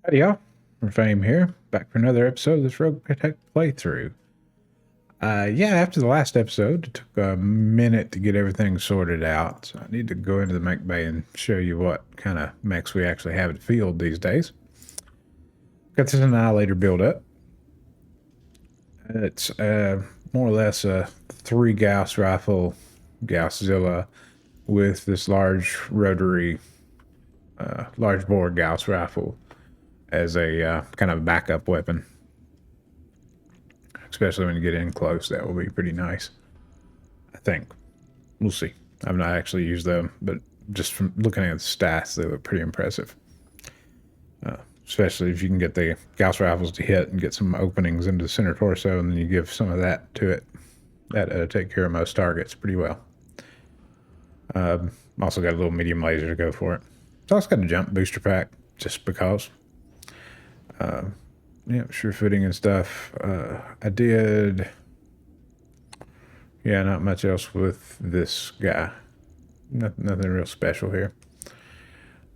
Howdy y'all, Fame here, back for another episode of this RogueTech playthrough. Yeah, after the last episode, it took a minute to get everything sorted out, so I need to go into the mech bay and show you what kind of mechs we actually have in the field these days. Got this Annihilator build up. It's more or less a 3 Gauss rifle, Gausszilla, with this large rotary, large bore Gauss rifle as a kind of backup weapon. Especially when you get in close, that will be pretty nice. I think. We'll see. I've not actually used them, but just from looking at the stats, they look pretty impressive. Especially if you can get the Gauss rifles to hit and get some openings into the center torso, and then you give some of that to it. That take care of most targets pretty well. Also got a little medium laser to go for it. It's also got a jump booster pack, just because. Yeah, sure footing and stuff. I did. Yeah, not much else with this guy. Nothing real special here.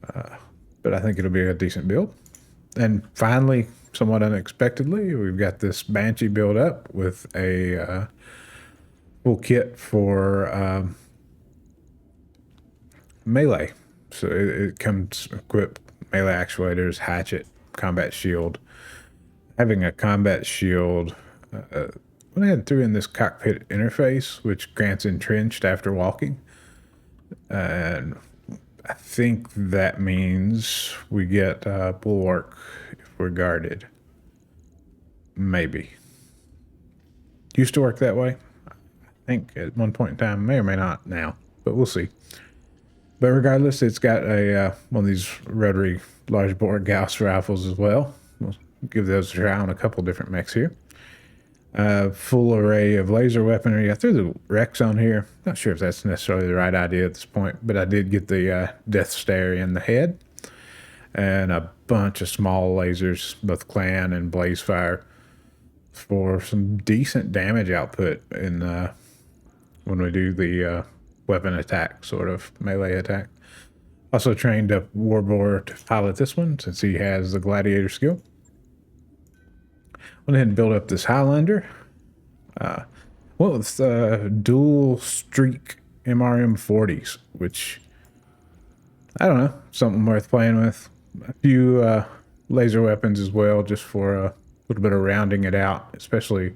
But I think it'll be a decent build. And finally, somewhat unexpectedly, we've got this Banshee build up with a full kit for melee. So it comes equipped melee actuators, hatchet, combat shield. Having a combat shield, went ahead and threw in this cockpit interface, which grants entrenched after walking. And I think that means we get bulwark if we're guarded. Maybe. Used to work that way. I think at one point in time, may or may not now, but we'll see. But regardless, it's got a one of these rotary large bore Gauss rifles as well. We'll give those a try on a couple different mechs here. Full array of laser weaponry. I threw the Rex on here. Not sure if that's necessarily the right idea at this point, but I did get the Death Stare in the head. And a bunch of small lasers, both Clan and Blazefire, for some decent damage output in when we do the weapon attack, sort of melee attack. Also trained up Warbore to pilot this one, since he has the Gladiator skill. Went ahead and built up this Highlander. Well, it's dual streak MRM 40s, which, I don't know, something worth playing with. A few laser weapons as well, just for a little bit of rounding it out, especially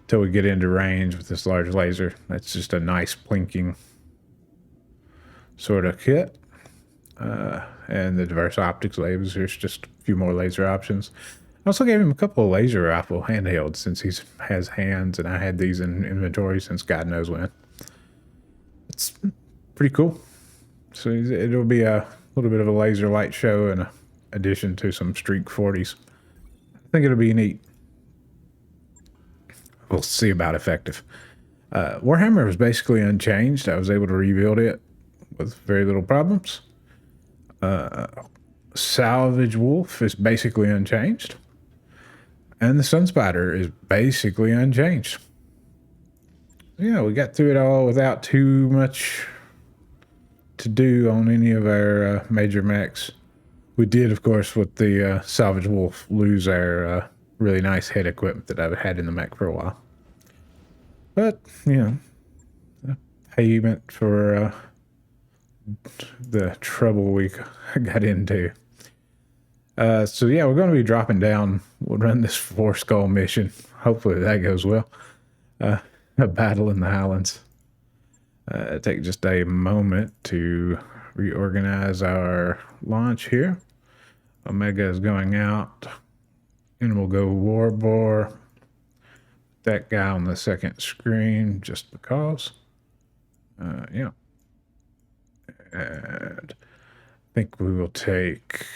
until we get into range with this large laser. That's just a nice plinking sort of kit. And the diverse optics labels, there's just a few more laser options. I also gave him a couple of laser rifle handhelds, since he has hands, and I had these in inventory since God knows when. It's pretty cool. So it'll be a little bit of a laser light show in addition to some Streak 40s. I think it'll be neat. We'll see about effective. Warhammer was basically unchanged. I was able to rebuild it with very little problems. Salvage Wolf is basically unchanged. And the Sunspider is basically unchanged. Yeah, we got through it all without too much to do on any of our major mechs. We did, of course, with the Salvage Wolf, lose our really nice head equipment that I've had in the mech for a while. But, you know, payment for the trouble we got into. So yeah, we're going to be dropping down. We'll run this 4-skull mission. Hopefully that goes well. A battle in the Highlands. Take just a moment to reorganize our launch here. Omega is going out. And we'll go Warbore. That guy on the second screen, just because. Yeah. And I think we will take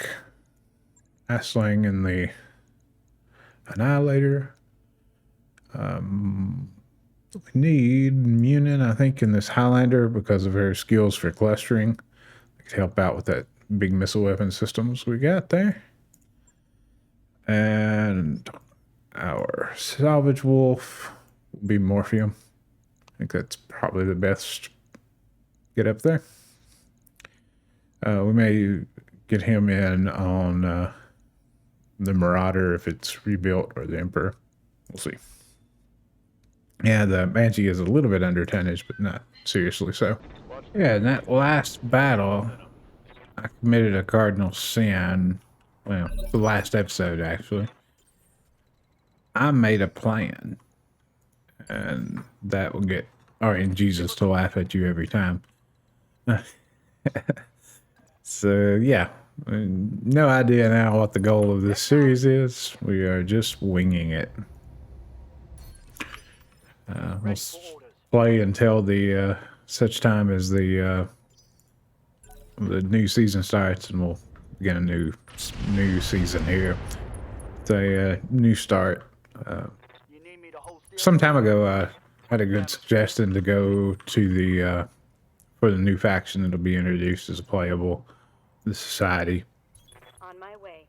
Sling in the Annihilator. We need Munin, I think, in this Highlander because of her skills for clustering. It could help out with that big missile weapon systems we got there. And our Salvage Wolf will be Morphium. I think that's probably the best get up there. We may get him in on the Marauder if it's rebuilt, or the Emperor. We'll see. Yeah, the Banshee is a little bit under tonnage, but not seriously so. Yeah, in that last battle, I committed a cardinal sin. Well, the last episode, actually. I made a plan, and that will get Jesus to laugh at you every time. So, yeah. No idea now what the goal of this series is. We are just winging it. We'll play until the such time as the new season starts, and we'll begin a new season here. It's a new start. Some time ago, I had a good suggestion to go to the for the new faction that'll be introduced as a playable, the Society. On my way.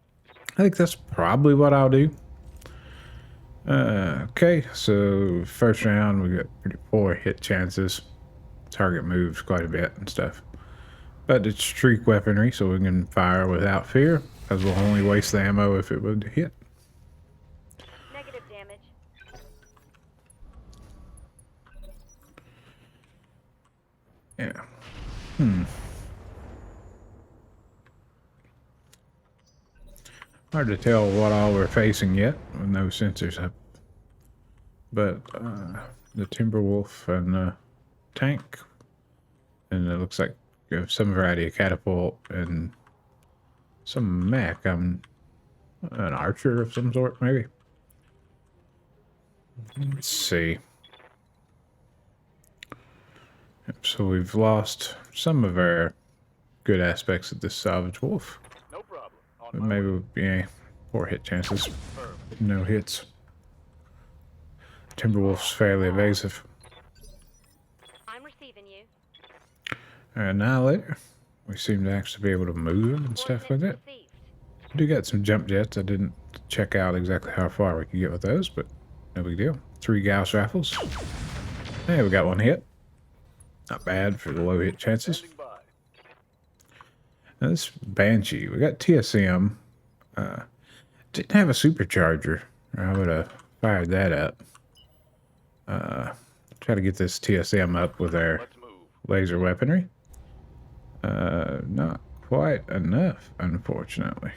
I think that's probably what I'll do. Okay, so first round we got pretty poor hit chances. Target moves quite a bit and stuff. But it's streak weaponry, so we can fire without fear, as we'll only waste the ammo if it would hit. Negative damage. Yeah. Hard to tell what all we're facing yet, with no sensors up. But the Timberwolf and tank, and it looks like some variety of catapult and some mech. I'm an archer of some sort, maybe. Let's see. Yep, so we've lost some of our good aspects of this salvage wolf. No problem. But maybe, yeah, poor hit chances. No hits. Timberwolf's fairly evasive. I'm receiving you. Annihilator. We seem to actually be able to move and stuff with it. We do got some jump jets. I didn't check out exactly how far we could get with those, but no big deal. 3 Gauss rifles. Hey, we got one hit. Not bad for the low hit chances. Now this Banshee, we got TSM. Didn't have a supercharger, or I would have fired that up. Try to get this TSM up with our laser weaponry. Not quite enough, unfortunately.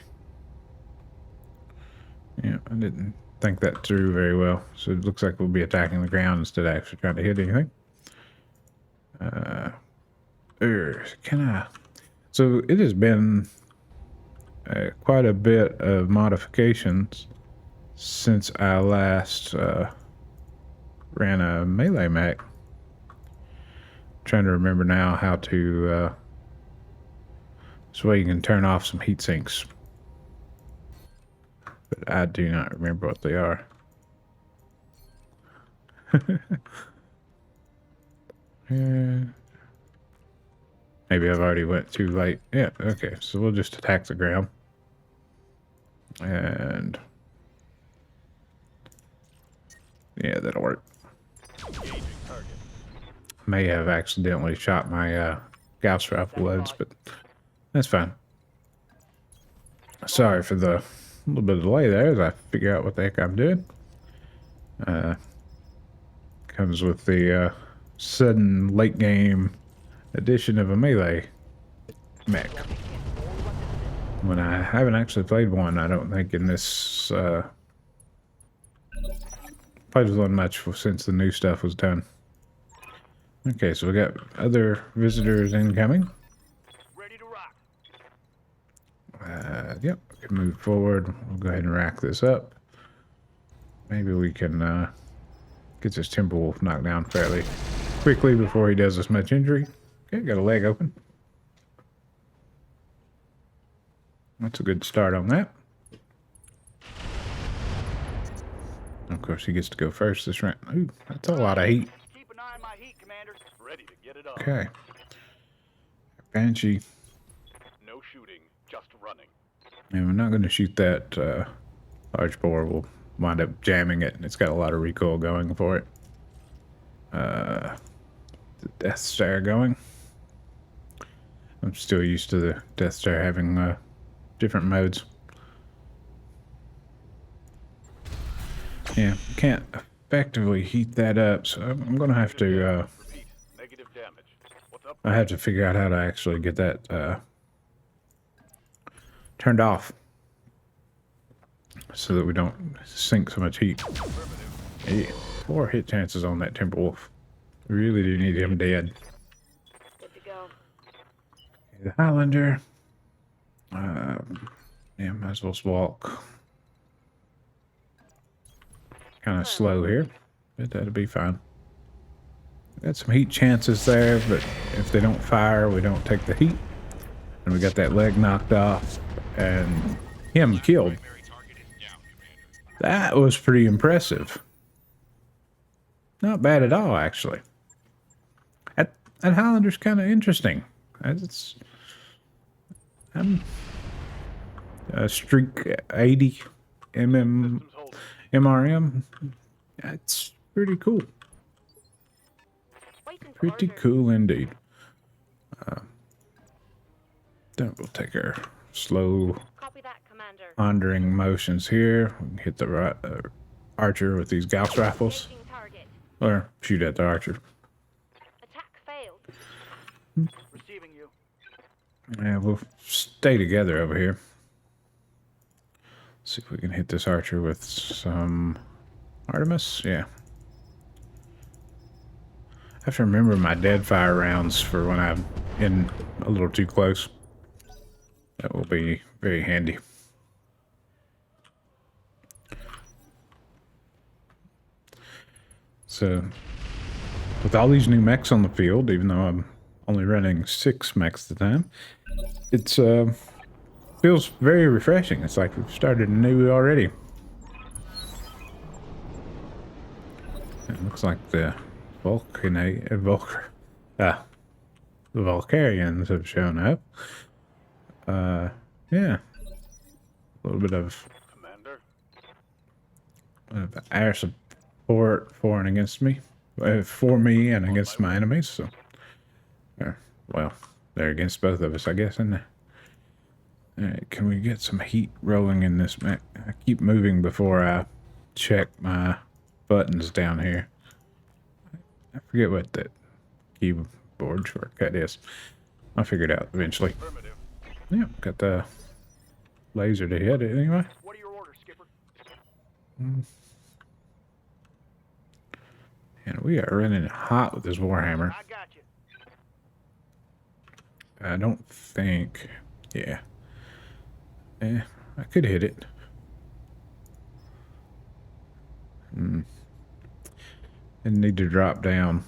Yeah, I didn't think that through very well. So it looks like we'll be attacking the ground instead of actually trying to hit anything. Can I? So it has been quite a bit of modifications since I last ran a melee mech. Trying to remember now how to this way you can turn off some heat sinks, but I do not remember what they are. Yeah. Maybe I've already went too late. Yeah, okay, so we'll just attack the ground. And yeah, that'll work. May have accidentally shot my Gauss rifle loads, but that's fine. Sorry for the little bit of delay there as I figure out what the heck I'm doing. Comes with the sudden late game addition of a melee mech. When I haven't actually played one, I don't think, in this played with one much since the new stuff was done. Okay, so we got other visitors incoming. Ready to rock. Yep, we can move forward. We'll go ahead and rack this up. Maybe we can get this Timberwolf knocked down fairly quickly before he does us much injury. Okay, got a leg open. That's a good start on that. Of course, he gets to go first this round. Ooh, that's a lot of heat. Keep an eye on my heat, Commander. Ready to get it up. Okay. Banshee. No shooting, just running. And we're not going to shoot that large bore. We'll wind up jamming it, and it's got a lot of recoil going for it. The Death Star going. I'm still used to the Death Star having different modes. Yeah, can't effectively heat that up, so I'm gonna have to Repeat. Negative damage. What's up? I have to figure out how to actually get that turned off so that we don't sink so much heat. Hey, 4 hit chances on that Timberwolf. We really do need him dead. Good to go. The Highlander. Yeah, might as well walk. Kind of slow here, but that'll be fine. Got some heat chances there, but if they don't fire, we don't take the heat. And we got that leg knocked off and him killed. That was pretty impressive. Not bad at all, actually. That Highlander's kind of interesting. It's Streak 80 MRM. That's pretty cool. Waiting for Pretty orders. cool indeed. Then we'll take our slow Copy that, Commander. pondering motions here. We can hit the archer with these Gauss rifles. Engaging target. Or shoot at the archer. Attack failed. Receiving you. Yeah, we'll stay together over here. See if we can hit this archer with some Artemis. Yeah. I have to remember my dead fire rounds for when I'm in a little too close. That will be very handy. So, with all these new mechs on the field, even though I'm only running 6 mechs at the time, it's feels very refreshing. It's like we've started anew already. It looks like the the Vulcarians have shown up. Yeah. A little bit of Commander. air support for and against me. For me and against my enemies, so. Well, they're against both of us, I guess, isn't they? Alright, can we get some heat rolling in this mech? I keep moving before I check my buttons down here. I forget what that keyboard shortcut is. I'll figure it out eventually. Affirmative. Yeah, got the laser to hit it anyway. What are your orders, Skipper? And we are running hot with this Warhammer. I got you. I don't think... Yeah. I could hit it. And need to drop down.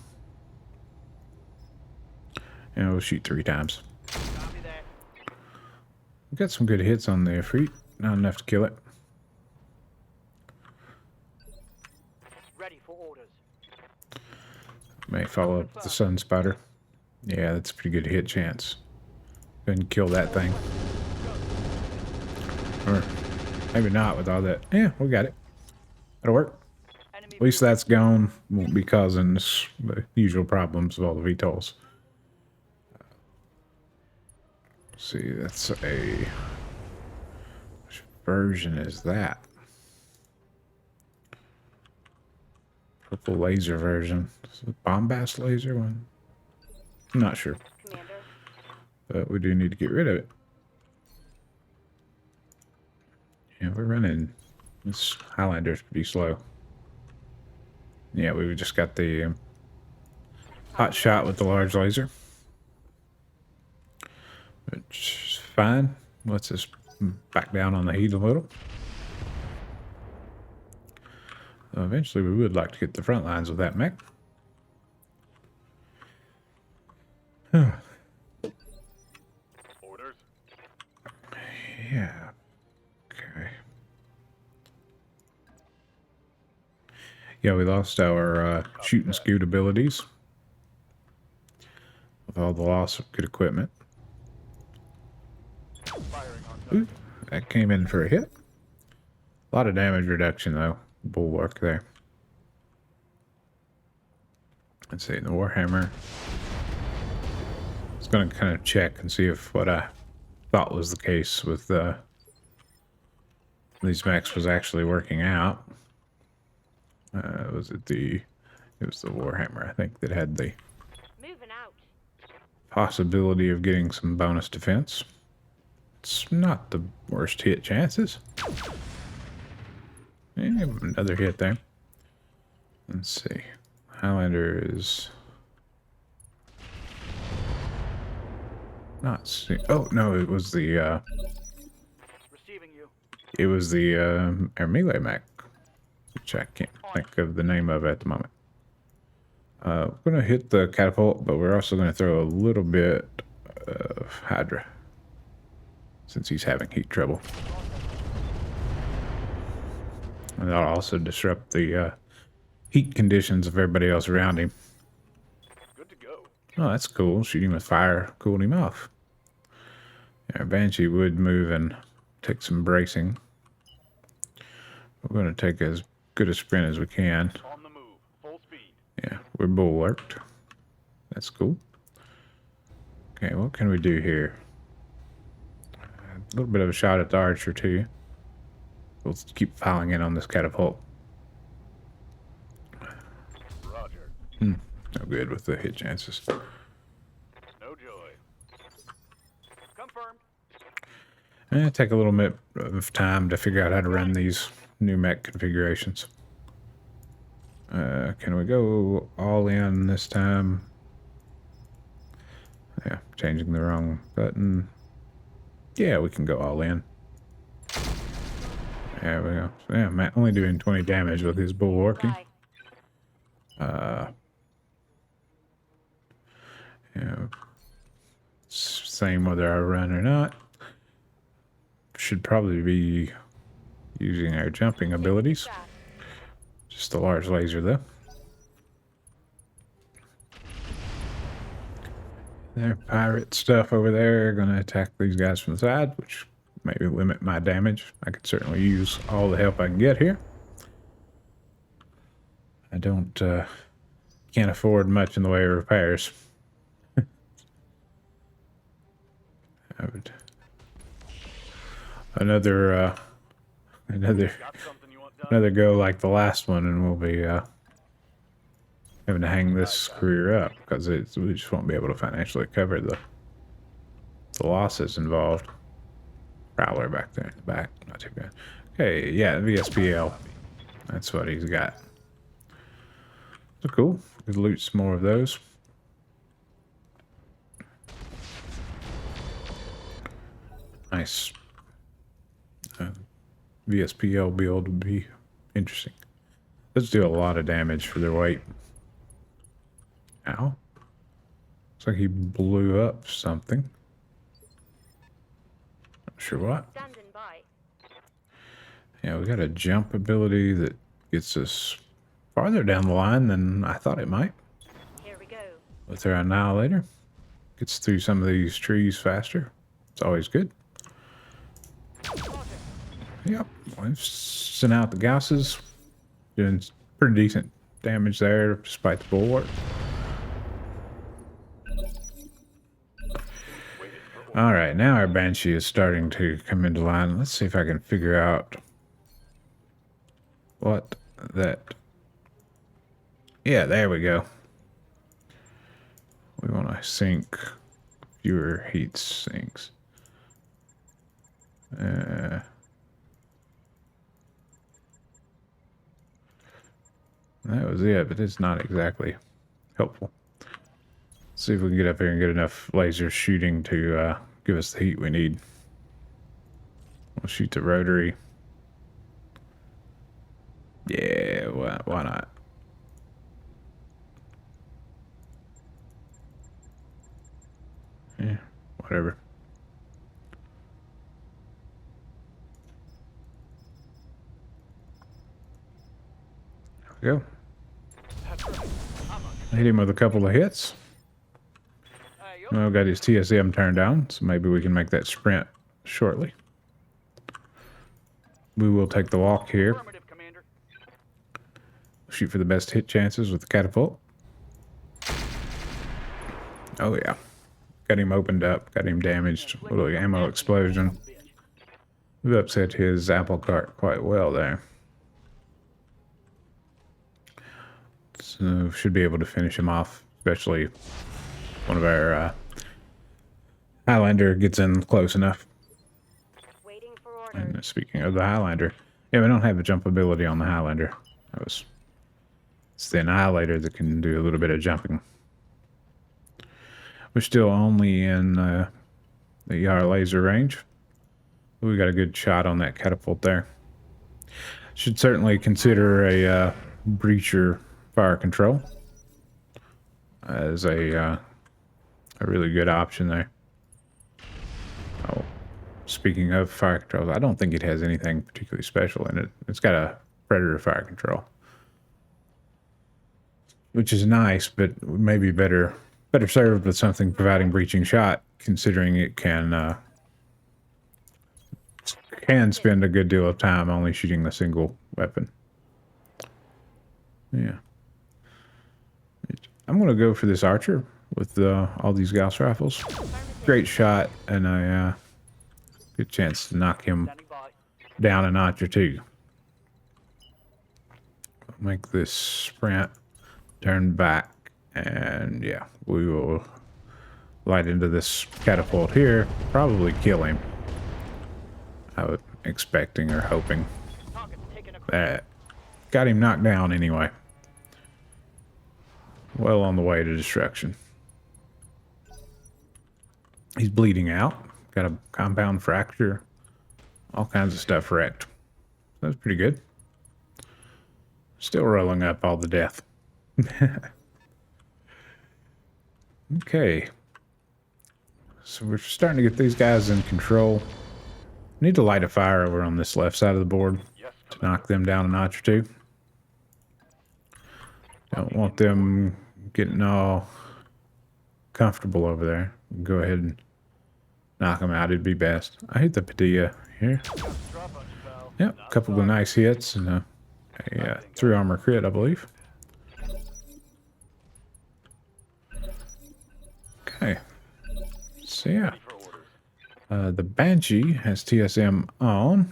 And we'll shoot 3 times. Copy that. We got some good hits on the Efreet. Not enough to kill it. Ready for orders. May follow up with the Sun Spider. Yeah, that's a pretty good hit chance. Go ahead and kill that thing. Or maybe not with all that. Yeah, we got it. That'll work. Enemy At least that's gone. Won't be causing us the usual problems of all the VTOLs. Let's see, that's a... Which version is that? Purple laser version. Is it bombast laser one? I'm not sure. Commander. But we do need to get rid of it. Yeah, we're running. This Highlander's pretty slow. Yeah, we just got the hot shot with the large laser. Which is fine. Let's us back down on the heat a little. Eventually, we would like to get the front lines of that mech. orders. Yeah. Okay. Yeah, we lost our shoot and scoot abilities. With all the loss of good equipment. Firing on Ooh, that came in for a hit. A lot of damage reduction, though. Bulwark there. Let's see, the Warhammer. It's going to kind of check and see if what I thought was the case with these mechs was actually working out. Was it the... It was the Warhammer, I think, that had the Moving out. possibility of getting some bonus defense. It's not the worst hit chances. Another hit there. Let's see. Highlander is... Not see. Oh, no, it was the, Receiving you. It was the, our melee mech, which I can't think of the name of at the moment. We're going to hit the catapult, but we're also going to throw a little bit of Hydra, since he's having heat trouble. And that'll also disrupt the heat conditions of everybody else around him. Good to go. Oh, that's cool. Shooting with fire cooled him off. Yeah, Banshee would move and take some bracing. We're going to take as good a sprint as we can. On the move. Full speed. Yeah, we're bulwarked. That's cool. Okay, what can we do here? A little bit of a shot at the archer, too. We'll keep filing in on this catapult. Roger. No good with the hit chances. No joy. Confirmed. Take a little bit of time to figure out how to run these new mech configurations. Can we go all in this time? Yeah, changing the wrong button. Yeah, we can go all in. There we go. So yeah, Matt only doing 20 damage with his bulwarking. Bye. Yeah. Same whether I run or not. Should probably be using our jumping abilities. Just a large laser though. There, pirate stuff over there. Gonna attack these guys from the side, which maybe limit my damage. I could certainly use all the help I can get here. I don't can't afford much in the way of repairs. I would another Got something you want done? another go like the last one, and we'll be having to hang this career up because we just won't be able to financially cover the losses involved. Prowler back there in the back, not too bad. Okay, yeah, VSPL. That's what he's got. So cool. We could loot some more of those. Nice. VSPL build would be interesting. Let's do a lot of damage for their weight. Ow. Looks like he blew up something. Not sure what. Standing by. Yeah, we got a jump ability that gets us farther down the line than I thought it might. Here we go. With our Annihilator. Gets through some of these trees faster. It's always good. Yep, we've sent out the Gausses. Doing pretty decent damage there, despite the bulwark. Alright, now our Banshee is starting to come into line. Let's see if I can figure out what that... Yeah, there we go. We want to sink fewer heat sinks. That was it, but it's not exactly helpful. Let's see if we can get up here and get enough laser shooting to give us the heat we need. We'll shoot the rotary. Yeah, why not? Yeah, whatever. There we go. Hit him with a couple of hits. Well, got his TSM turned down, so maybe we can make that sprint shortly. We will take the walk here. Affirmative, Commander. Shoot for the best hit chances with the catapult. Oh yeah. Got him opened up, got him damaged. Little ammo explosion. We've upset his apple cart quite well there. So should be able to finish him off, especially one of our Highlander gets in close enough. Waiting for orders. And speaking of the Highlander, yeah, we don't have a jump ability on the Highlander. It's the Annihilator that can do a little bit of jumping. We're still only in the ER laser range. We got a good shot on that catapult there. Should certainly consider a breacher fire control as a really good option there. Oh, speaking of fire controls, I don't think it has anything particularly special in it. It's got a predator fire control, which is nice, but maybe better served with something providing breaching shot, considering it can spend a good deal of time only shooting the single weapon. Yeah. I'm going to go for this archer with all these Gauss rifles. Great shot, and a good chance to knock him Standing by. down a notch or two. Make this sprint, turn back, and yeah, we will light into this catapult here. Probably kill him. I was expecting or hoping Target's taking a that. Got him knocked down anyway. Well on the way to destruction. He's bleeding out. Got a compound fracture. All kinds of stuff wrecked. That's pretty good. Still rolling up all the death. Okay. So we're starting to get these guys in control. Need to light a fire over on this left side of the board Yes, to knock them down a notch or two. Don't want them getting all comfortable over there. Go ahead and knock them out. It'd be best. I hit the Padilla here. drop on you, pal. Yep, a couple of nice hits and a 3 armor crit, I believe. Okay. So yeah, Ready for orders. the Banshee has TSM on,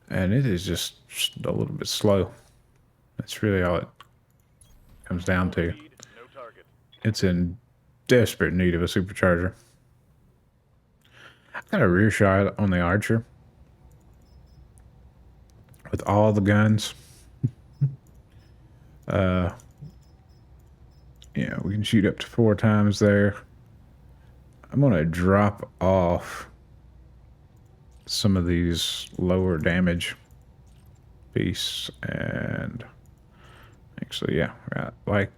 and it is just a little bit slow. That's really all it comes down to. Speed, no target. It's in desperate need of a supercharger. I've got a rear shot on the archer with all the guns. Yeah, we can shoot up to 4 times there. I'm gonna drop off some of these lower damage piece and actually, yeah, right, like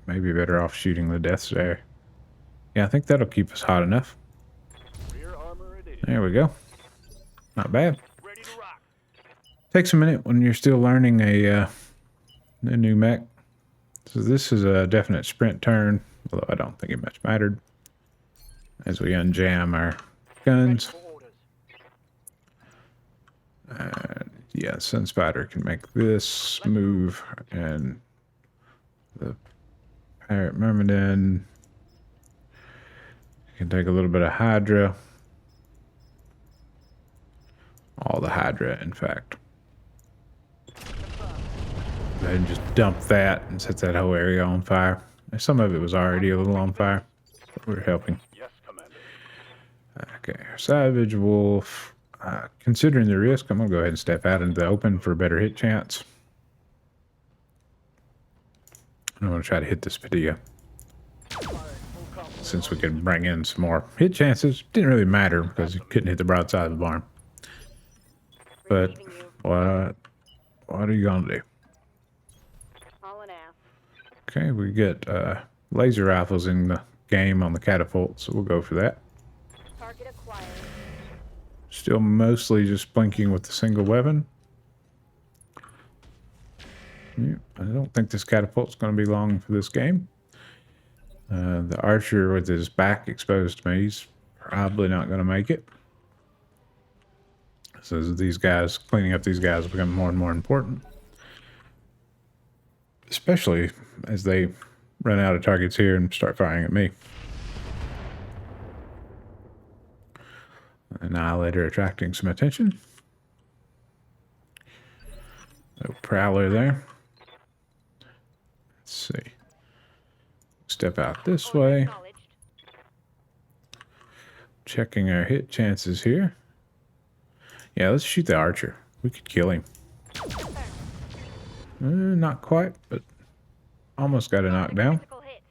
maybe better off shooting the deaths there. Yeah, I think that'll keep us hot enough. Rear armor it is. There we go. Not bad. Ready to rock. Takes a minute when you're still learning a new mech. So this is a definite sprint turn, although I don't think it much mattered. As we unjam our guns. For orders. Yeah, Sun Spider can make this move, and the Pirate Myrmidon can take a little bit of Hydra. All the Hydra, in fact. Go ahead and just dump that and set that whole area on fire. Some of it was already a little on fire, but we're helping. Yes, Commander. Okay, Savage Wolf. Considering the risk, I'm going to go ahead and step out into the open for a better hit chance. I'm going to try to hit this Padilla, since we could bring in some more hit chances. Didn't really matter because you couldn't hit the broadside of the barn. But Receiving you. what are you going to do? All in ass. Okay, we get laser rifles in the game on the catapult, so we'll go for that. Target acquired. Still mostly just blinking with the single weapon. Yeah, I don't think this catapult's going to be long for this game. The archer with his back exposed to me, he's probably not going to make it. So these guys, cleaning up these guys, become more and more important. Especially as they run out of targets here and start firing at me. Annihilator attracting some attention. No prowler there. Let's see. Step out this Order way. acknowledged. Checking our hit chances here. Yeah, let's shoot the archer. We could kill him. Not quite, but almost got a knockdown. Critical hit.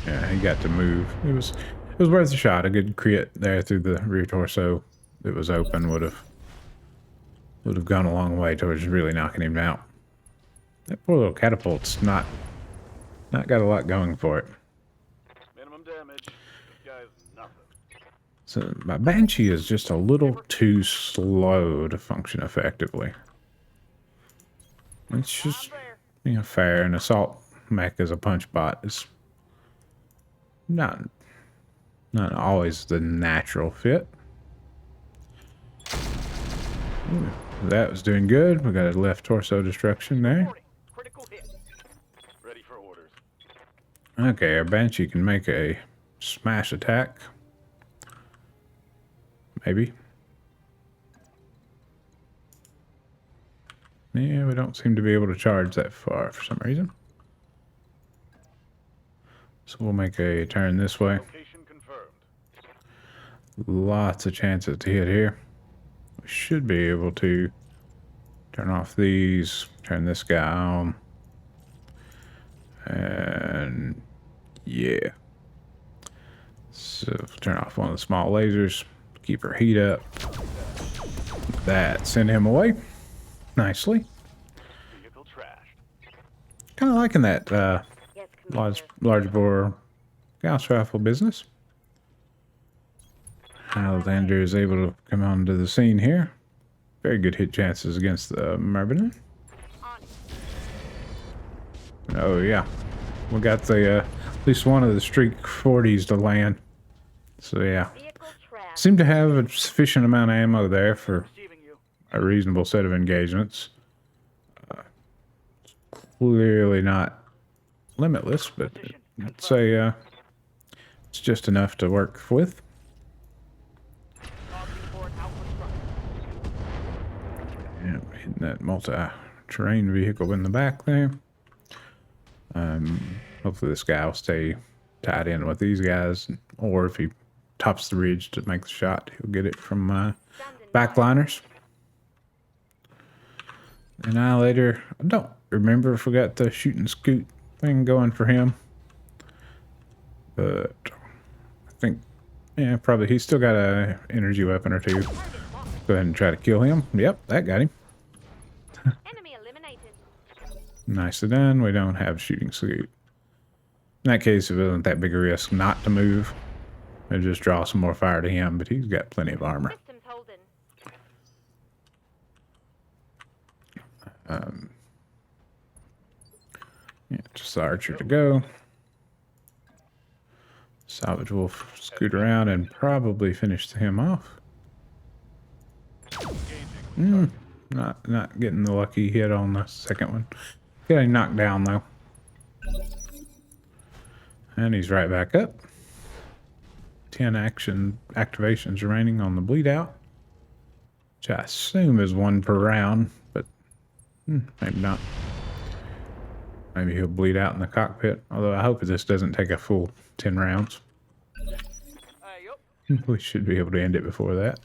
Yeah, he got to move. It was worth a shot. A good crit there through the rear torso. It was open. Would have gone a long way towards really knocking him out. That poor little catapult's not got a lot going for it. Minimum damage. This guy's nothing. So my Banshee is just a little too slow to function effectively. It's just, you know, fair. An assault mech as a punch bot is not always the natural fit. Ooh, that was doing good. We got a left torso destruction there. Warning. Critical hit. Ready for orders. Okay, our Banshee can make a smash attack. Maybe. Yeah, we don't seem to be able to charge that far for some reason. So we'll make a turn this way. Location confirmed. Lots of chances to hit here. We should be able to turn off these, turn this guy on. And yeah. So turn off one of the small lasers, keep our heat up. That send him away nicely. Vehicle trashed. Kind of liking that Yes, Commander. large bore Gauss rifle business. Highlander is able to come onto the scene here. Very good hit chances against the Merbenin. On. Oh yeah, we got the at least one of the streak 40s to land. So yeah, Vehicle trash. seem to have a sufficient amount of ammo there for Receiving you. a reasonable set of engagements. Clearly not limitless, but I'd say it's just enough to work with. Targeting for an Alpha structure. Yeah, hitting that multi-terrain vehicle in the back there. Hopefully this guy will stay tied in with these guys, or if he tops the ridge to make the shot, he'll get it from Standing backliners. Annihilator, I don't remember if we got the shoot and scoot thing going for him, but I think, yeah, probably he's still got a energy weapon or two. Go ahead and try to kill him. Yep, that got him. Enemy eliminated. Nicely done. We don't have shooting scoot. In that case, it wasn't that big a risk not to move. It'd just draw some more fire to him, but he's got plenty of armor. Systems holding. Yeah, just the archer to go. Salvage will scoot around and probably finish him off. Not getting the lucky hit on the second one. Getting knocked down though. And he's right back up. 10 activations remaining on the bleed out, which I assume is 1 per round, but maybe not. Maybe he'll bleed out in the cockpit, although I hope this doesn't take a full 10 rounds. Yup. We should be able to end it before that.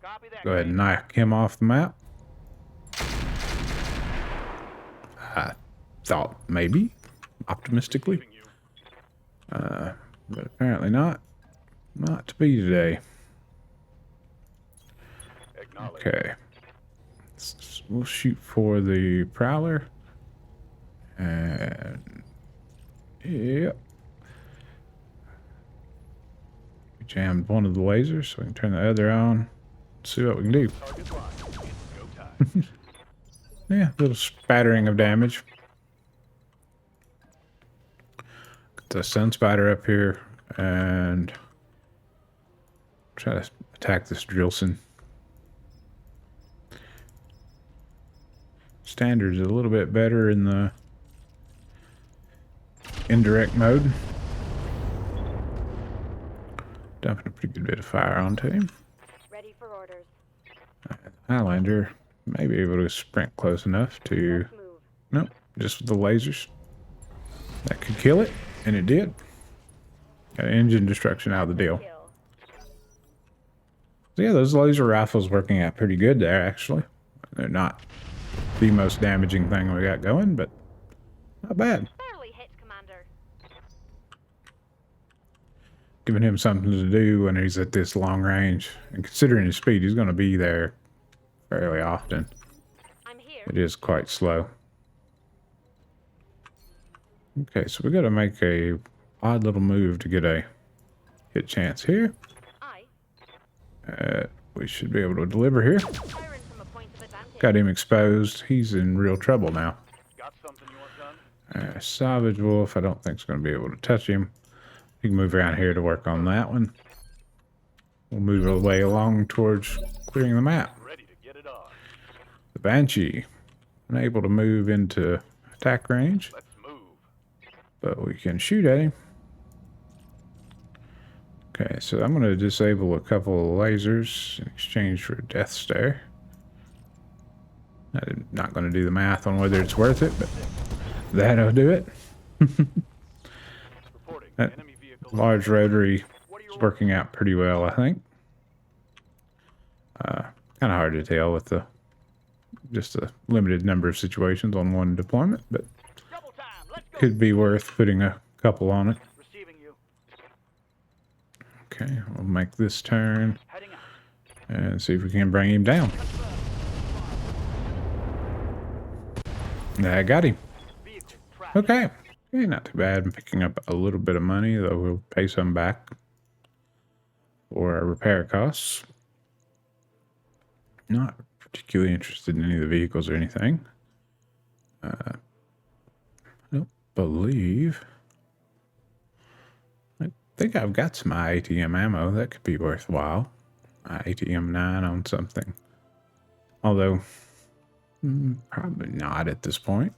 Copy that. Go ahead and knock him off the map. I thought maybe, optimistically, Receiving you. but apparently not. Not to be today. Acknowledge. Okay. We'll shoot for the prowler. And yep. We jammed one of the lasers so we can turn the other on. See what we can do. Target line. Go time. Yeah, a little spattering of damage. Got the Sun Spider up here and try to attack this Drillson. Standard's a little bit better in the indirect mode. Dumping a pretty good bit of fire onto him. Ready for orders. Highlander may be able to sprint close enough to... Let's move. Nope, just with the lasers. That could kill it, and it did. Got engine destruction out of the deal. Kill. So yeah, those laser rifles working out pretty good there, actually. They're not the most damaging thing we got going, but not bad. Barely hit, Commander. Giving him something to do when he's at this long range. And considering his speed, he's going to be there fairly often. I'm here. It is quite slow. Okay, so we got to make a odd little move to get a hit chance here. Aye. We should be able to deliver here. Firing from a point of advantage. Got him exposed. He's in real trouble now. Got something you want done? Savage Wolf, I don't think is going to be able to touch him. You can move around here to work on that one. We'll move our way along towards clearing the map. Ready to get it on. The Banshee, unable to move into attack range, Let's move. but we can shoot at him. Okay, so I'm going to disable a couple of lasers in exchange for a Death Stare. I'm not going to do the math on whether it's worth it, but that'll do it. Reporting. That Enemy vehicle. large rotary What are is your working out pretty well, I think. Kind of hard to tell with the just a limited number of situations on one deployment, but double time? Let's go. could be worth putting a couple on it. Receiving you. Okay, we'll make this turn Heading out. and see if we can bring him down. I got him. Vehicle trapped. Okay. Okay, not too bad. I'm picking up a little bit of money, though we'll pay some back for our repair costs. Not particularly interested in any of the vehicles or anything. I don't believe... I think I've got some IATM ammo. That could be worthwhile. IATM 9 on something. Although, probably not at this point.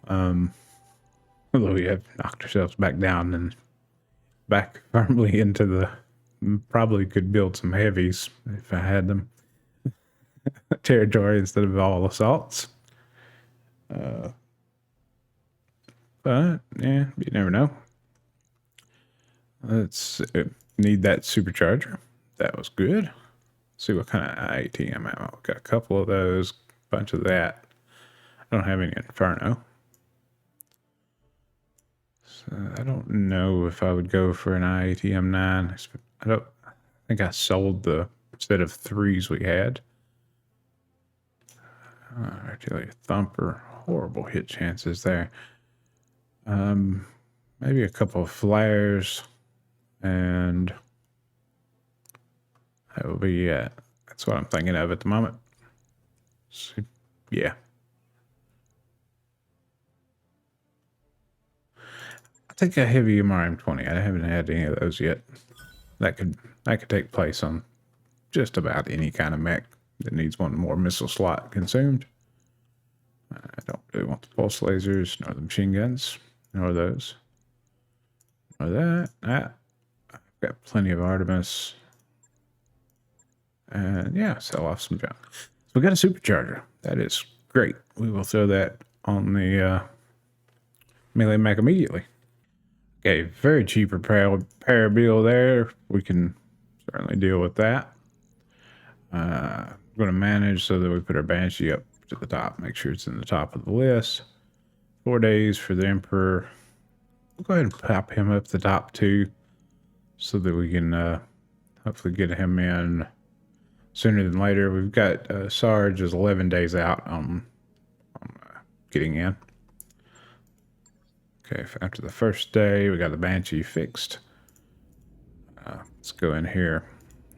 Although we have knocked ourselves back down and back firmly into the... Probably could build some heavies if I had them. Territory instead of all assaults. But, yeah, you never know. Let's need that supercharger. That was good. See what kind of IATM ammo. Got a couple of those, bunch of that. I don't have any Inferno. So I don't know if I would go for an IATM 9. I think I sold the set of 3s we had. Artillery Thumper. Horrible hit chances there. Maybe a couple of flares. And that will be it. That's what I'm thinking of at the moment. So, yeah. I think a heavy MRM-20. I haven't had any of those yet. That could take place on just about any kind of mech that needs one more missile slot consumed. I don't really want the pulse lasers, nor the machine guns, nor those. Nor that. I've got plenty of Artemis. And yeah, sell off some junk. So we got a supercharger. That is great. We will throw that on the melee mech immediately. Okay, very cheap repair bill there. We can certainly deal with that. I'm going to manage so that we put our Banshee up to the top. Make sure it's in the top of the list. 4 days for the Emperor. We'll go ahead and pop him up the top too, so that we can hopefully get him in sooner than later. We've got Sarge is 11 days out on getting in. Okay, after the first day, we got the Banshee fixed. Let's go in here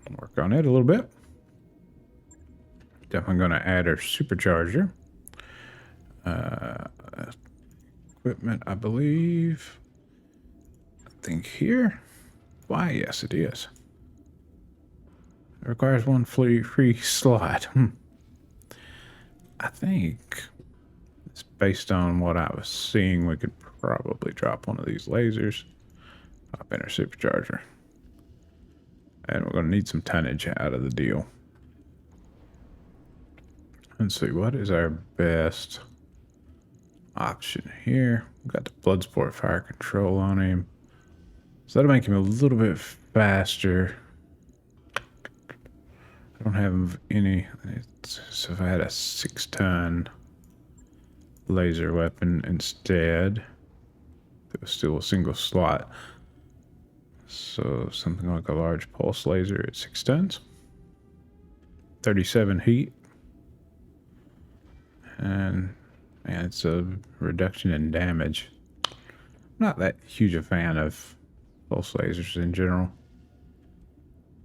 and work on it a little bit. Definitely going to add our supercharger. Equipment, I believe. I think here. Why, yes, it is. It requires one free slot. I think it's based on what I was seeing. We could probably drop one of these lasers. Pop in our supercharger. And we're going to need some tonnage out of the deal. Let's see, what is our best option here? We've got the Bloodsport Fire Control on him. So that'll make him a little bit faster. I don't have any. So if I had a 6-ton laser weapon instead, it was still a single slot. So something like a large pulse laser at 6 tons. 37 heat. And man, it's a reduction in damage. I'm not that huge a fan of pulse lasers in general.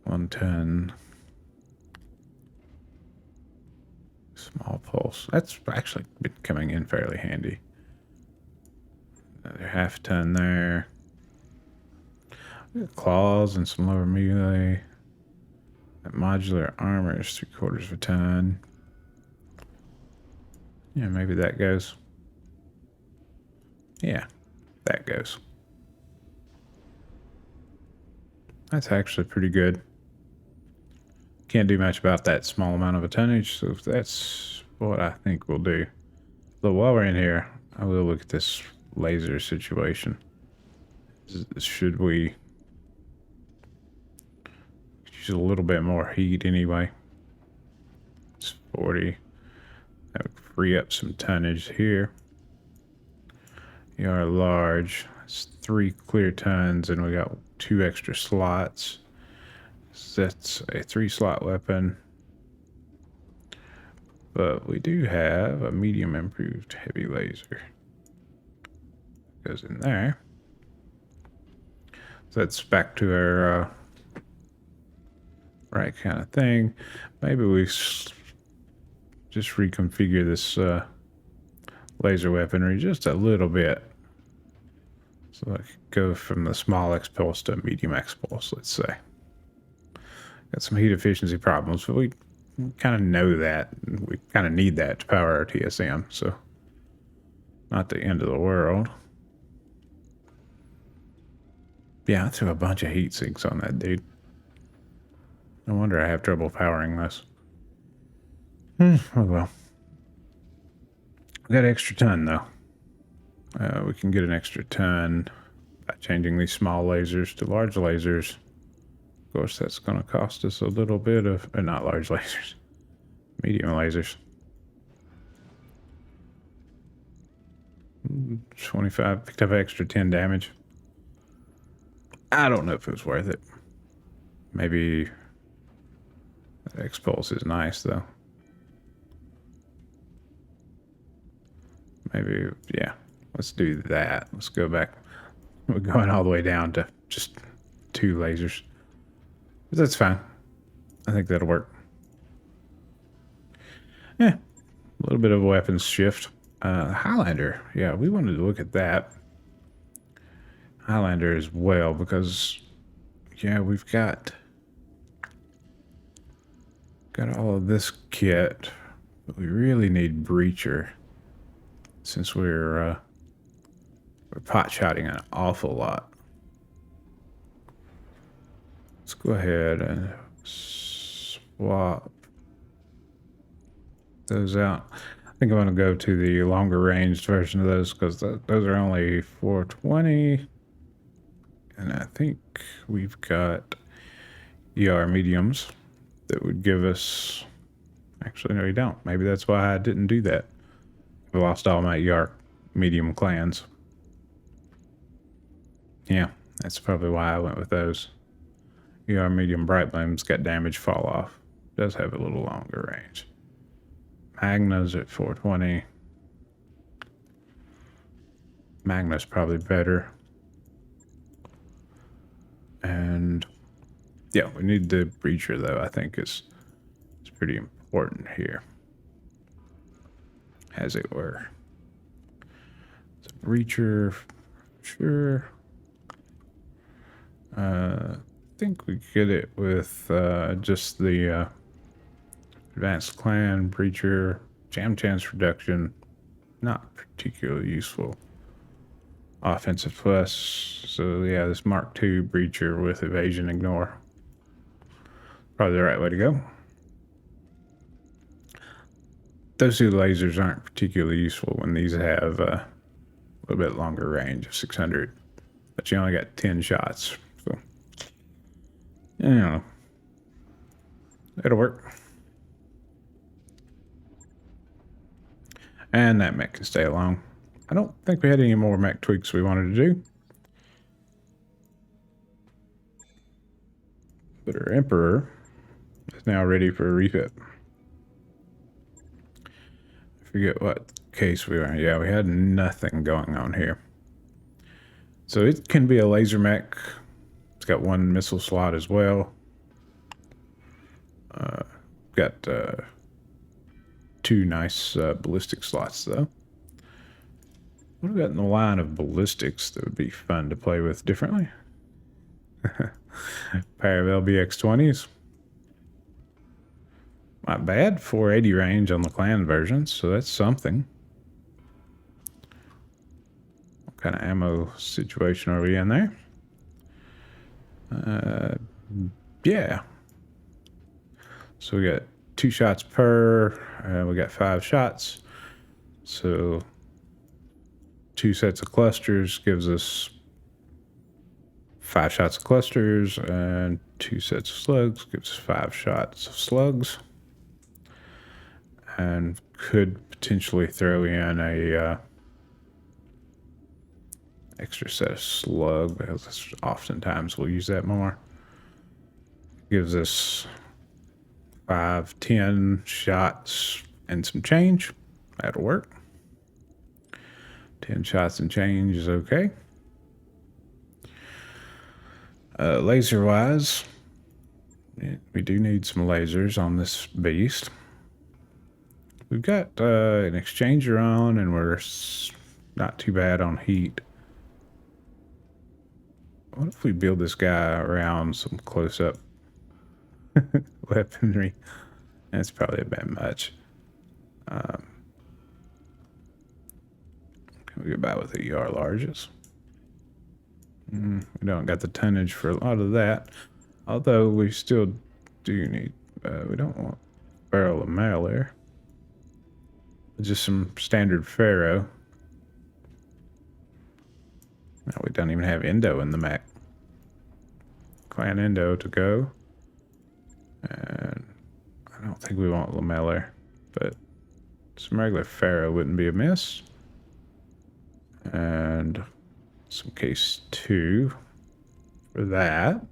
1 ton. Small pulse. That's actually been coming in fairly handy. Another 1/2 ton there. Claws and some lower melee. That modular armor is 3/4 ton. Yeah, maybe that goes. Yeah, that goes. That's actually pretty good. Can't do much about that small amount of a tonnage, so that's what I think we'll do. But while we're in here, I will look at this laser situation. Should we use a little bit more heat anyway? It's 40. That would free up some tonnage here. You are large. It's 3 clear tons, and we got 2 extra slots. So that's a 3-slot weapon. But we do have a medium improved heavy laser. Goes in there. So that's back to our right kind of thing. Maybe we just reconfigure this laser weaponry just a little bit. So I could go from the small X pulse to a medium X pulse, let's say. Got some heat efficiency problems, but we kind of know that. We kind of need that to power our TSM, so not the end of the world. Yeah, I threw a bunch of heat sinks on that dude. No wonder I have trouble powering this. Oh well. We got an extra ton, though. We can get an extra ton by changing these small lasers to large lasers. Of course, that's going to cost us a little bit of... not large lasers. Medium lasers. 25. Picked up extra 10 damage. I don't know if it was worth it. Maybe... X-Pulse is nice, though. Maybe, yeah. Let's do that. Let's go back. We're going all the way down to just 2 lasers. But that's fine. I think that'll work. Yeah. A little bit of a weapons shift. Highlander. Yeah, we wanted to look at that. Highlander as well, because, yeah, we've got all of this kit, but we really need Breacher, since we're pot-shotting an awful lot. Let's go ahead and swap those out. I think I'm going to go to the longer ranged version of those, because those are only 420. And I think we've got ER mediums that would give us... Actually, no, we don't. Maybe that's why I didn't do that. I lost all my ER medium clans. Yeah, that's probably why I went with those. ER medium bright beams got damage fall off. Does have a little longer range. Magna's at 420. Magna's probably better. And yeah, we need the Breacher, though. I think it's pretty important here, as it were. So Breacher, sure. I think we get it with just the Advanced Clan, Breacher, Jam Chance Reduction. Not particularly useful. Offensive plus. So yeah, this Mark II Breacher with Evasion Ignore. Probably the right way to go. Those two lasers aren't particularly useful when these have a little bit longer range of 600. But you only got 10 shots. So, you know, it'll work. And that mech can stay alone. I don't think we had any more mech tweaks we wanted to do. But our Emperor is now ready for a refit. I forget what case we were in. Yeah, we had nothing going on here. So it can be a laser mech. It's got one missile slot as well. Got two nice ballistic slots though. What have we got in the line of ballistics that would be fun to play with differently? Pair of LBX-20s. Not bad. 480 range on the clan version, so that's something. What kind of ammo situation are we in there? Yeah. So we got 2 shots per. We got 5 shots. So 2 sets of clusters gives us 5 shots of clusters, and 2 sets of slugs gives us 5 shots of slugs. And could potentially throw in a extra set of slug, because oftentimes we'll use that more. Gives us 5, 10 shots and some change. That'll work. 10 shots and change is okay. Laser wise, we do need some lasers on this beast. We've got an exchanger on, and we're not too bad on heat. What if we build this guy around some close-up weaponry? That's probably a bit much. Can we get by with the ER larges? We don't got the tonnage for a lot of that. Although we still do need... we don't want barrel of mail there. Just some standard Pharaoh. No, we don't even have Endo in the mech. Clan Endo to go. And I don't think we want Lameller, but some regular Pharaoh wouldn't be amiss. And some case 2 for that.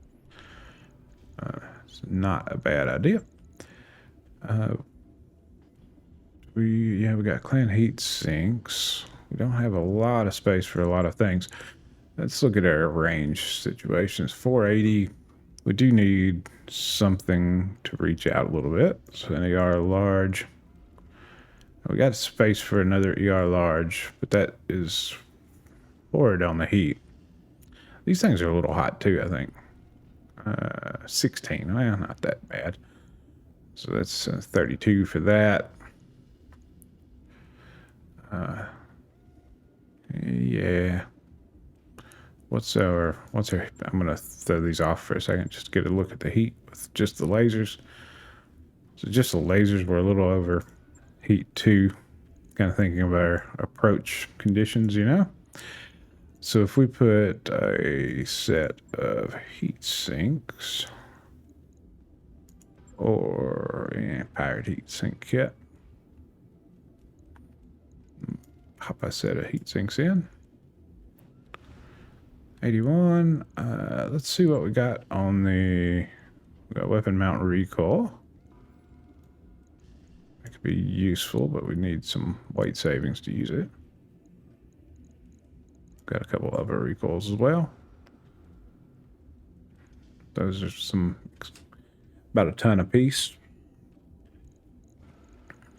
It's not a bad idea. We got clan heat sinks. We don't have a lot of space for a lot of things. Let's look at our range situations. 480. We do need something to reach out a little bit. So an ER large. We got space for another ER large, but that is forward on the heat. These things are a little hot too, I think. 16. Well, not that bad. So that's 32 for that. Yeah. What's our, I'm going to throw these off for a second just to get a look at the heat with just the lasers. So just the lasers were a little over heat 2. Kind of thinking of our approach conditions, you know? So if we put a set of heat sinks or pirate heat sink kit, pop a set of heat sinks in. 81. Let's see what we got on the weapon mount recoil. That could be useful, but we need some weight savings to use it. Got a couple other recoils as well. Those are some, about a ton a piece.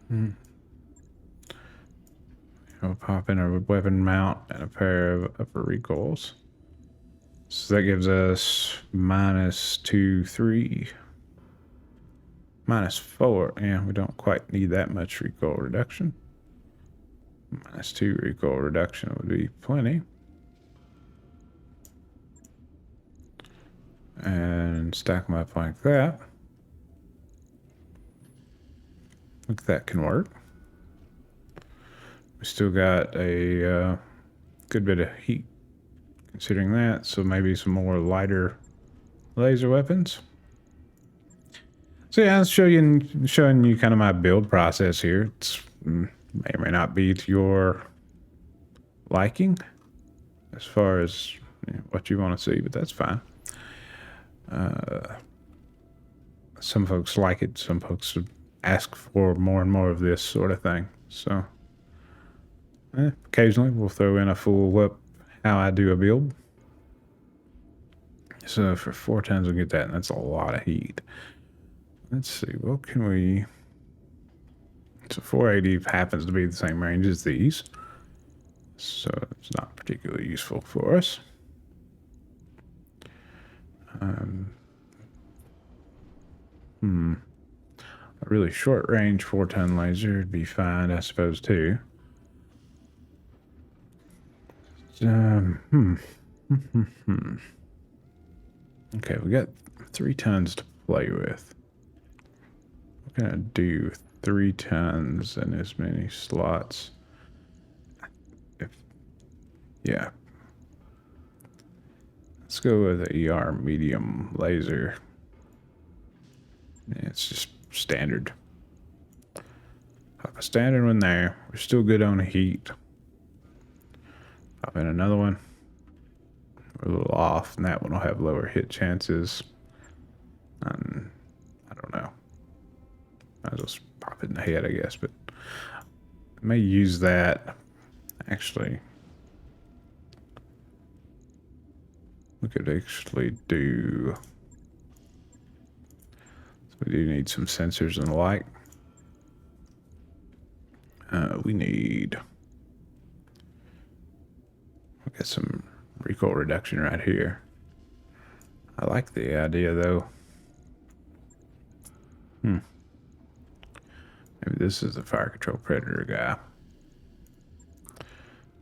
We'll pop in a weapon mount and a pair of upper recoils. So that gives us -2, 3, -4. Yeah, we don't quite need that much recoil reduction. -2 recoil reduction would be plenty. And stack them up like that. Think that can work. We still got a good bit of heat considering that, so maybe some more lighter laser weapons. So yeah, it's showing you kind of my build process here. It's may or may not be to your liking as far as what you want to see, but that's fine. Some folks like it. Some folks ask for more and more of this sort of thing. So occasionally we'll throw in a full whip how I do a build. So for 4 tons we'll get that, and that's a lot of heat. Let's see, what can we... So 480 happens to be the same range as these. So it's not particularly useful for us. A really short range 4-ton laser would be fine, I suppose, too. Okay, we got 3 tons to play with. We're gonna do 3 tons and as many slots. Yeah. Let's go with the ER medium laser. It's just standard. Pop a standard one there. We're still good on the heat. Pop in another one. We're a little off, and that one will have lower hit chances. I don't know. I'll just pop it in the head, I guess, but I may use that. Actually, we could actually do... So we do need some sensors and the like. We need... We'll get some recoil reduction right here. I like the idea, though. Maybe this is the fire control predator guy.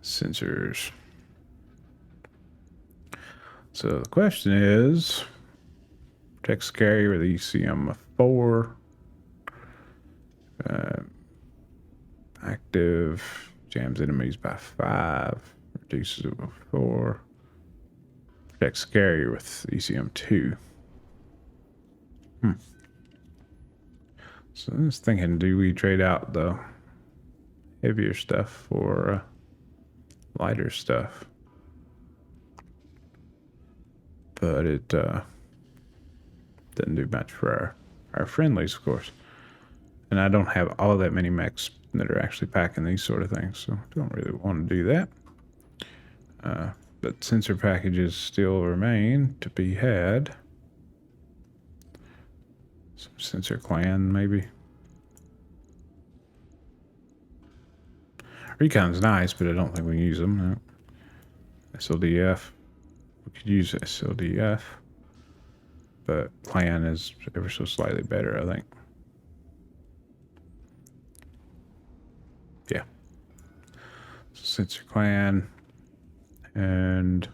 Sensors. So the question is, protects the carrier with ECM4. Active, jams enemies by 5. Reduces it by 4. Protects the carrier with ECM2. So I was thinking, do we trade out the heavier stuff for lighter stuff? But it doesn't do much for our friendlies, of course. And I don't have all that many mechs that are actually packing these sort of things, so I don't really want to do that. But sensor packages still remain to be had. Some sensor clan, maybe. Recon's nice, but I don't think we can use them. No. SLDF. We could use SLDF. But clan is ever so slightly better, I think. Yeah. So sensor clan and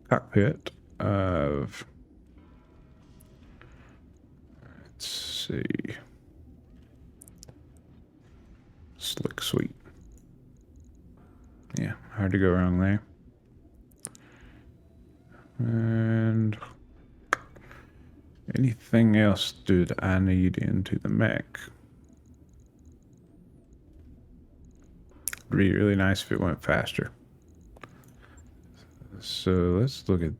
cockpit of... Let's see. Slick Sweet. Yeah, hard to go wrong there. And anything else did I need into the mech? It'd be really nice if it went faster. So let's look at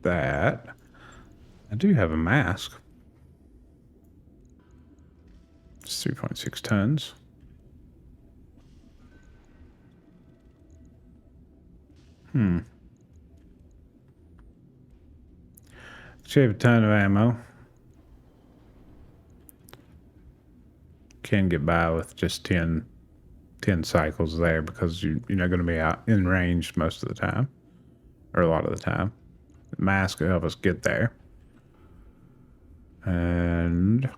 that. I do have a mask. It's 3.6 tons. Should have a ton of ammo. Can get by with just 10 cycles there because you're not going to be out in range most of the time. Or a lot of the time. The mask will help us get there. And...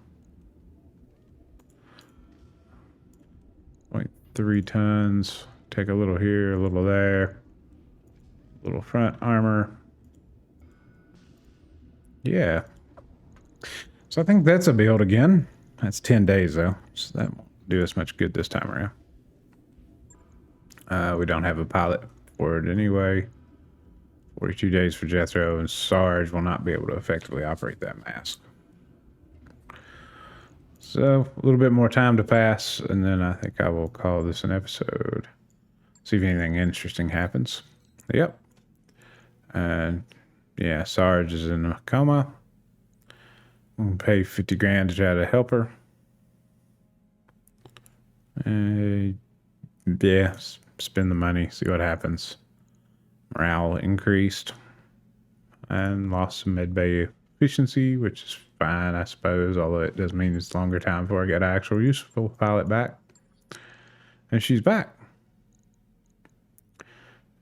0.3 tons. Take a little here, a little there. A little front armor. Yeah. So I think that's a build again. That's 10 days though. So that won't do us much good this time around. We don't have a pilot for it anyway. 42 days for Jethro, and Sarge will not be able to effectively operate that mask. So, a little bit more time to pass, and then I think I will call this an episode. See if anything interesting happens. Yep. And, yeah, Sarge is in a coma. We'll pay 50 grand to try to help her. Yeah, spend the money, see what happens. Morale increased and lost some medbay efficiency, which is fine, I suppose, although it does mean it's longer time before I get an actual useful pilot back. And she's back.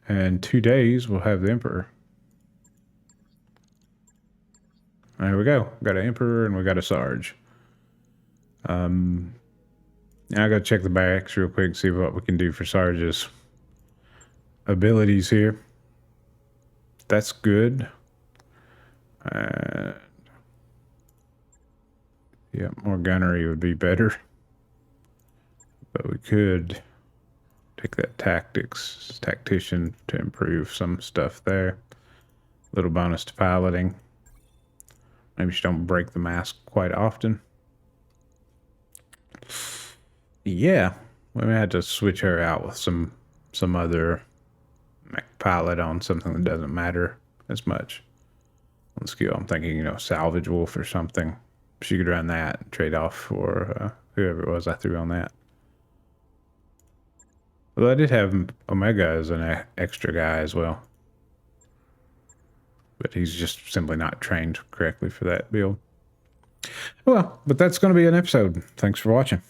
And 2 days, we'll have the Emperor. There we go. Got an Emperor and we got a Sarge. I gotta check the barracks real quick, see what we can do for Sarge's abilities here. That's good. Yeah, more gunnery would be better. But we could take that tactician to improve some stuff there. Little bonus to piloting. Maybe she don't break the mask quite often. Yeah, we may have to switch her out with some other mech pilot on something that doesn't matter as much. On skill, I'm thinking, Salvage Wolf or something. She could run that and trade off for whoever it was I threw on that. Well, I did have Omega as an extra guy as well. But he's just simply not trained correctly for that build. Well, but that's going to be an episode. Thanks for watching.